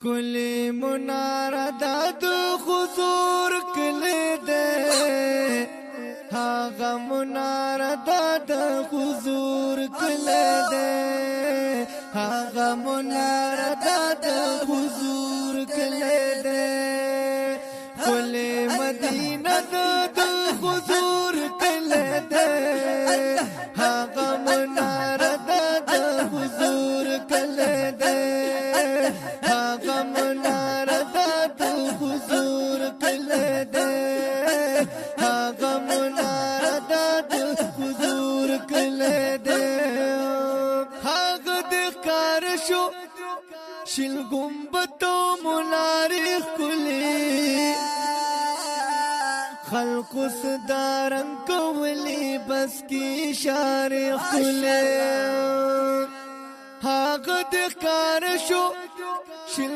کلی مناره د حضور کلی ده هغه مناره د حضور کلی ده هغه مناره د حضور کلی ده کلی مدینه د حضور کلی ده هغه مناره د حضور کلی ده هغه مناره د حضور کلی ده هغه مناره د حضور کلی ده هغه د کار شو شل گنبدو مناره کلی خلق صدارن کولی بس کی اشاره کلی هغه د کار شو شل